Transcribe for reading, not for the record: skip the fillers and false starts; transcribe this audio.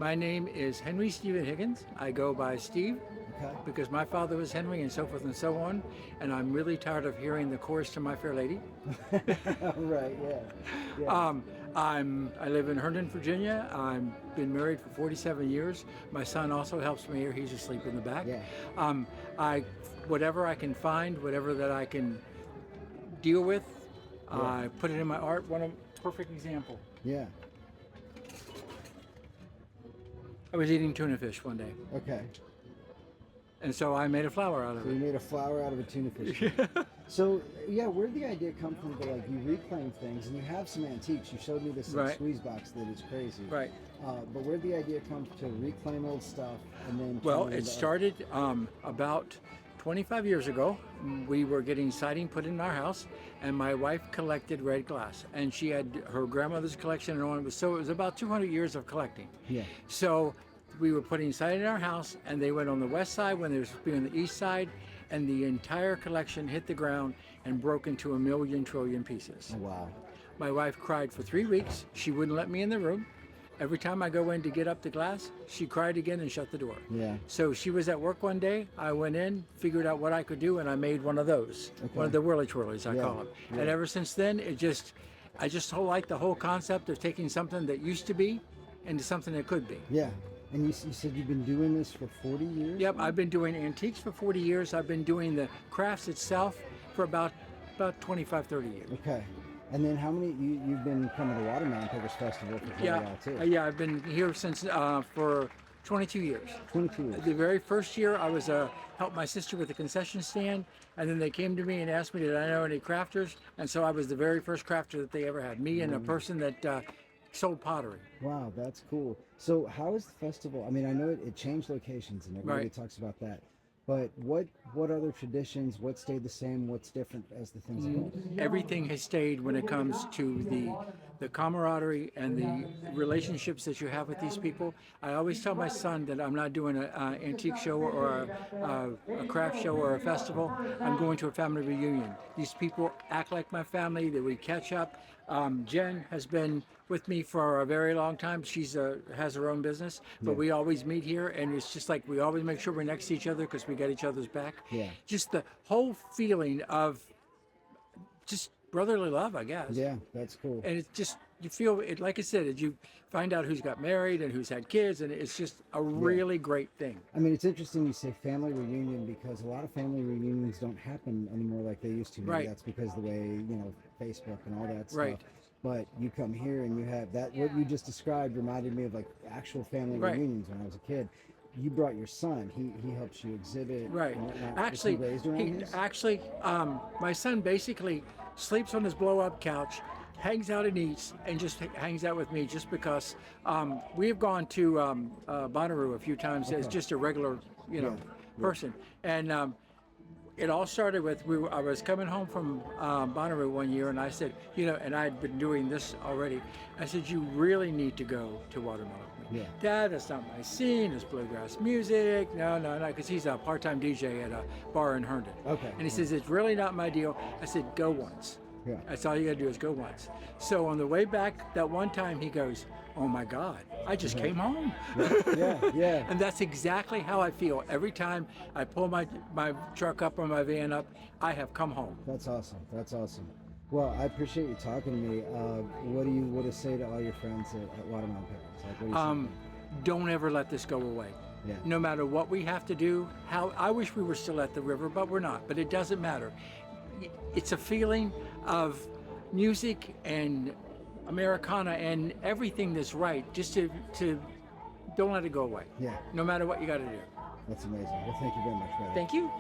My name is Henry Stephen Higgins. I go by Steve Okay. because my father was Henry and so forth and so on. And I'm really tired of hearing the chorus to My Fair Lady. Right. Yeah. I live in Herndon, Virginia. I've been married for 47 years. My son also helps me here. He's asleep in the back. Yeah. I whatever I can find, whatever that I can deal with, I put it in my art. Perfect example. Yeah. I was eating tuna fish one day, Okay. and so I made a flower out of So you it. made a flower out of a tuna fish. So yeah, where'd the idea come from that like you reclaim things and you have some antiques? You showed me this like, Right. squeeze box that is crazy. Right. But where'd the idea come to reclaim old stuff and then? Well, turn it into started about 25 years ago. We were getting siding put in our house, and my wife collected red glass, and she had her grandmother's collection and on. So it was about 200 years of collecting. Yeah. So we were putting siding in our house, and they went on the west side when they were supposed to be on the east side, and the entire collection hit the ground and broke into 1,000,000 trillion pieces. Oh, wow. My wife cried for 3 weeks. She wouldn't let me in the room. Every time I go in to get up the glass, she cried again and shut the door. Yeah. So she was at work one day. I went in, figured out what I could do, and I made one of those, one of the whirly twirlies, I call them. And ever since then, I just like the whole concept of taking something that used to be into something that could be. Yeah. And you said you've been doing this for 40 years? Yep, I've been doing antiques for 40 years. I've been doing the crafts itself for about 25, 30 years. Okay. And then how many, you've been coming to Watermelon Pickers Festival for quite a while too? Yeah, I've been here since for 22 years. 22 years. The very first year, I was helped my sister with the concession stand, and then they came to me and asked me, did I know any crafters? And so I was the very first crafter that they ever had. Me and a person that sold pottery. Wow, that's cool. So how is the festival? I mean, I know it changed locations and everybody Right. talks about that. But what other traditions, what stayed the same, what's different as the things evolve? Everything has stayed when it comes to the camaraderie and the relationships that you have with these people. I always tell my son that I'm not doing an antique show or a craft show or a festival. I'm going to a family reunion. These people act like my family, that we catch up. Jen has been with me for a very long time. She's has her own business, but we always meet here, and it's just like we always make sure we're next to each other because we got each other's back. Yeah. Just the whole feeling of just brotherly love, I guess. Yeah, that's cool. And it's just, you feel it, like I said, you find out who's got married and who's had kids, and it's just a really great thing. I mean, it's interesting you say family reunion because a lot of family reunions don't happen anymore like they used to. Maybe Right. that's because the way, Facebook and all that stuff. Right. But you come here and you have that, what you just described reminded me of like actual family Right. reunions when I was a kid. You brought your son. He helps you exhibit. Right. and whatnot. Actually, Was he raised around his? my son basically sleeps on his blow-up couch, hangs out and eats, and just hangs out with me just because we have gone to Bonnaroo a few times as just a regular, person. And it all started with I was coming home from Bonnaroo one year, and I said, and I'd been doing this already. I said, you really need to go to Watermelon. Yeah. Dad, that's not my scene. It's bluegrass music. No, because he's a part-time DJ at a bar in Herndon. Okay. And he says, it's really not my deal. I said, go once. Yeah. That's all you got to do is go once. So on the way back that one time, he goes, oh my God, I just came home. Yeah. And that's exactly how I feel. Every time I pull my truck up or my van up, I have come home. That's awesome. That's awesome. Well, I appreciate you talking to me. What do you want to say to all your friends at Watermelon Pickers? Like, what do you say? Don't ever let this go away. Yeah. No matter what we have to do, I wish we were still at the river, but we're not. But it doesn't matter. It's a feeling of music and Americana and everything that's right. Just to don't let it go away. Yeah. No matter what you got to do. That's amazing. Well, thank you very much, brother. Thank you.